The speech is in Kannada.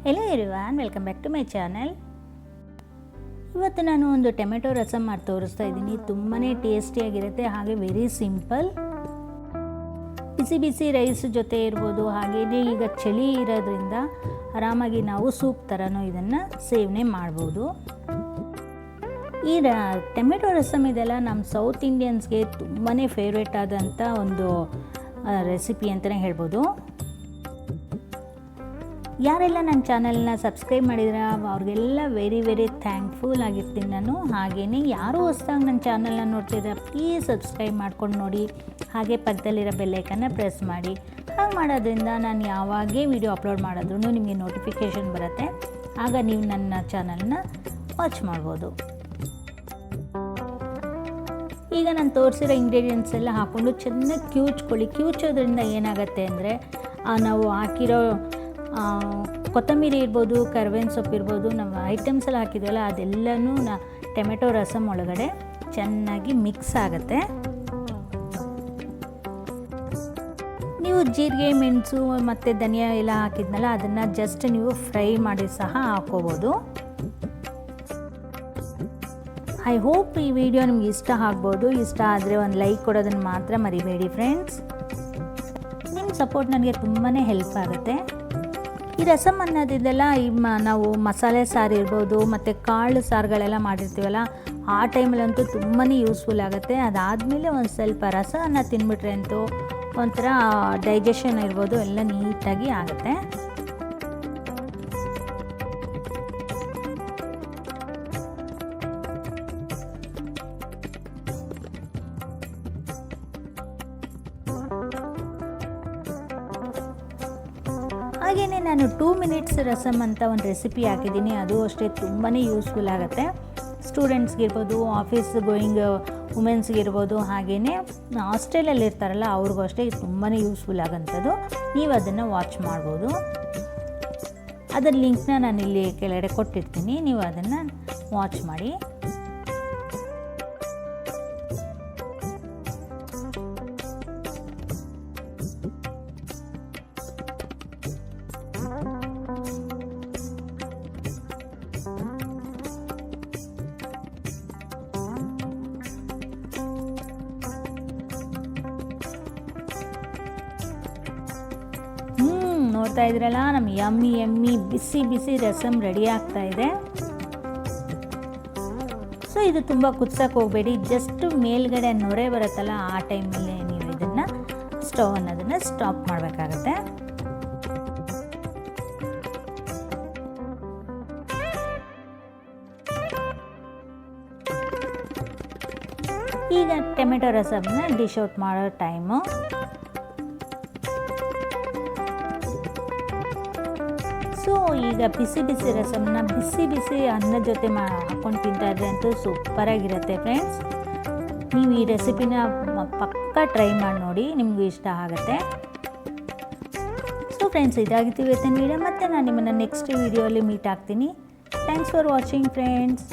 Hello everyone, welcome back to my channel. ಇವತ್ತು ನಾನು ಒಂದು ಟೊಮೆಟೊ ರಸಮ್ ಮಾಡಿ ತೋರಿಸ್ತಾ ಇದ್ದೀನಿ. ತುಂಬಾ ಟೇಸ್ಟಿಯಾಗಿರುತ್ತೆ, ಹಾಗೆ ವೆರಿ ಸಿಂಪಲ್. ಬಿಸಿ ಬಿಸಿ ರೈಸ್ ಜೊತೆ ಇರ್ಬೋದು, ಹಾಗೆಯೇ ಈಗ ಚಳಿ ಇರೋದ್ರಿಂದ ಆರಾಮಾಗಿ ನಾವು ಸೂಪ್ ಥರನೂ ಇದನ್ನು ಸೇವನೆ ಮಾಡ್ಬೋದು. ಈ ಟೊಮೆಟೊ ರಸಮ್ ಇದೆಲ್ಲ ನಮ್ಮ ಸೌತ್ ಇಂಡಿಯನ್ಸ್ಗೆ ತುಂಬಾ ಫೇವ್ರೇಟ್ ಆದಂಥ ಒಂದು ರೆಸಿಪಿ ಅಂತಲೇ ಹೇಳ್ಬೋದು. ಯಾರೆಲ್ಲ ನನ್ನ ಚಾನಲ್ನ ಸಬ್ಸ್ಕ್ರೈಬ್ ಮಾಡಿದ್ರೆ ಅವ್ರಿಗೆಲ್ಲ ವೆರಿ ಥ್ಯಾಂಕ್ಫುಲ್ ಆಗಿರ್ತೀನಿ ನಾನು. ಹಾಗೆಯೇ ಯಾರು ಹೊಸದಾಗಿ ನನ್ನ ಚಾನಲ್ನ ನೋಡ್ತಿದ್ರೆ ಪ್ಲೀಸ್ ಸಬ್ಸ್ಕ್ರೈಬ್ ಮಾಡ್ಕೊಂಡು ನೋಡಿ, ಹಾಗೆ ಪಕ್ಕದಲ್ಲಿರೋ ಬೆಲ್ಲೈಕನ್ನ ಪ್ರೆಸ್ ಮಾಡಿ. ಹಾಗೆ ಮಾಡೋದ್ರಿಂದ ನಾನು ಯಾವಾಗೇ ವಿಡಿಯೋ ಅಪ್ಲೋಡ್ ಮಾಡಿದ್ರೂ ನಿಮಗೆ ನೋಟಿಫಿಕೇಷನ್ ಬರುತ್ತೆ, ಆಗ ನೀವು ನನ್ನ ಚಾನಲ್ನ ವಾಚ್ ಮಾಡ್ಬೋದು. ಈಗ ನಾನು ತೋರಿಸಿರೋ ಇಂಗ್ರೀಡಿಯೆಂಟ್ಸ್ ಎಲ್ಲ ಹಾಕ್ಕೊಂಡು ಚೆನ್ನಾಗಿ ಕ್ಯೂಚ್ಕೊಳ್ಳಿ. ಕ್ಯೂಚೋದ್ರಿಂದ ಏನಾಗುತ್ತೆ ಅಂದರೆ ನಾವು ಹಾಕಿರೋ ಕೊತ್ತಂಬರಿ ಇರ್ಬೋದು, ಕರ್ಬೇವಿನ ಸೊಪ್ಪು ಇರ್ಬೋದು, ನಮ್ಮ ಐಟಮ್ಸ್ ಎಲ್ಲ ಹಾಕಿದ್ವಲ್ಲ ಅದೆಲ್ಲನೂ ಟೊಮೆಟೊ ರಸಮ್ ಒಳಗಡೆ ಚೆನ್ನಾಗಿ ಮಿಕ್ಸ್ ಆಗುತ್ತೆ. ನೀವು ಜೀರಿಗೆ, ಮೆಣಸು ಮತ್ತು ಧನಿಯಾ ಎಲ್ಲ ಹಾಕಿದ್ನಲ್ಲ ಅದನ್ನು ಜಸ್ಟ್ ನೀವು ಫ್ರೈ ಮಾಡಿ ಸಹ ಹಾಕ್ಕೋಬೋದು. ಐ ಹೋಪ್ ಈ ವಿಡಿಯೋ ನಿಮ್ಗೆ ಇಷ್ಟ ಆಗ್ಬೋದು. ಇಷ್ಟ ಆದರೆ ಒಂದು ಲೈಕ್ ಕೊಡೋದನ್ನು ಮಾತ್ರ ಮರಿಬೇಡಿ ಫ್ರೆಂಡ್ಸ್. ನಿಮ್ಮ ಸಪೋರ್ಟ್ ನನಗೆ ತುಂಬಾ ಹೆಲ್ಪ್ ಆಗುತ್ತೆ. ಈ ರಸಮ್ ಅನ್ನೋದಿದೆಲ್ಲ ನಾವು ಮಸಾಲೆ ಸಾರು ಇರ್ಬೋದು ಮತ್ತು ಕಾಳು ಸಾರುಗಳೆಲ್ಲ ಮಾಡಿರ್ತೀವಲ್ಲ, ಆ ಟೈಮಲ್ಲಂತೂ ತುಂಬಾ ಯೂಸ್ಫುಲ್ ಆಗುತ್ತೆ. ಅದಾದಮೇಲೆ ಒಂದು ಸ್ವಲ್ಪ ರಸವನ್ನು ತಿಂದ್ಬಿಟ್ರೆ ಅಂತೂ ಒಂಥರ ಡೈಜೆಷನ್ ಇರ್ಬೋದು, ಎಲ್ಲ ನೀಟಾಗಿ ಆಗುತ್ತೆ. ಹಾಗೆಯೇ ನಾನು 2 ಮಿನಿಟ್ಸ್ ರಸಮ್ ಅಂತ ಒಂದು ರೆಸಿಪಿ ಹಾಕಿದ್ದೀನಿ. ಅದು ಅಷ್ಟೇ ತುಂಬಾ ಯೂಸ್ಫುಲ್ ಆಗುತ್ತೆ. ಸ್ಟೂಡೆಂಟ್ಸ್ಗಿರ್ಬೋದು, ಆಫೀಸ್ ಗೋಯಿಂಗ್ ವುಮೆನ್ಸ್ಗಿರ್ಬೋದು, ಹಾಗೆಯೇ ಹಾಸ್ಟೆಲಲ್ಲಿ ಇರ್ತಾರಲ್ಲ ಅವ್ರಿಗೂ ಅಷ್ಟೇ ತುಂಬಾ ಯೂಸ್ಫುಲ್ ಆಗೋಂಥದ್ದು. ನೀವು ಅದನ್ನು ವಾಚ್ ಮಾಡ್ಬೋದು. ಅದರ ಲಿಂಕ್ನ ನಾನು ಇಲ್ಲಿ ಕೆಳಗಡೆ ಕೊಟ್ಟಿರ್ತೀನಿ, ನೀವು ಅದನ್ನು ವಾಚ್ ಮಾಡಿ. ನೋಡ್ತಾ ಇದ್ರಲ್ಲ, ನಮ್ಮ ಯಮ್ಮಿ ಬಿಸಿ ಬಿಸಿ ರಸಮ್ ರೆಡಿ ಆಗ್ತಾ ಇದೆ. ಸೊ ಇದು ತುಂಬ ಕುದಿಸೋಕೆ ಹೋಗಬೇಡಿ, ಜಸ್ಟ್ ಮೇಲ್ಗಡೆ ನೊರೆ ಬರುತ್ತಲ್ಲ ಆ ಟೈಮಲ್ಲಿ ನೀವು ಇದನ್ನು ಸ್ಟವ್ ಅನ್ನೋದನ್ನು ಸ್ಟಾಪ್ ಮಾಡಬೇಕಾಗತ್ತೆ. ಈಗ ಟೊಮೆಟೊ ರಸಮ್ನ ಡಿಶ್ ಔಟ್ ಮಾಡೋ ಟೈಮು. ಸೊ ಈಗ ಬಿಸಿ ಬಿಸಿ ರಸಮ್ನ ಬಿಸಿ ಬಿಸಿ ಅನ್ನದ ಜೊತೆ ಹಾಕ್ಕೊಂಡು ತಿಂತಾಯಿದ್ರೆ ಅಂತೂ ಸೂಪರಾಗಿರುತ್ತೆ ಫ್ರೆಂಡ್ಸ್. ನೀವು ಈ ರೆಸಿಪಿನ ಪಕ್ಕ ಟ್ರೈ ಮಾಡಿ ನೋಡಿ, ನಿಮಗೂ ಇಷ್ಟ ಆಗುತ್ತೆ. ಸೊ ಫ್ರೆಂಡ್ಸ್, ಇದಾಗಿತ್ತು ಇವತ್ತಿನ ವಿಡಿಯೋ. ಮತ್ತು ನಾನು ನಿಮ್ಮನ್ನು ನೆಕ್ಸ್ಟ್ ವಿಡಿಯೋಲಿ ಮೀಟ್ ಆಗ್ತೀನಿ. Thanks for watching friends.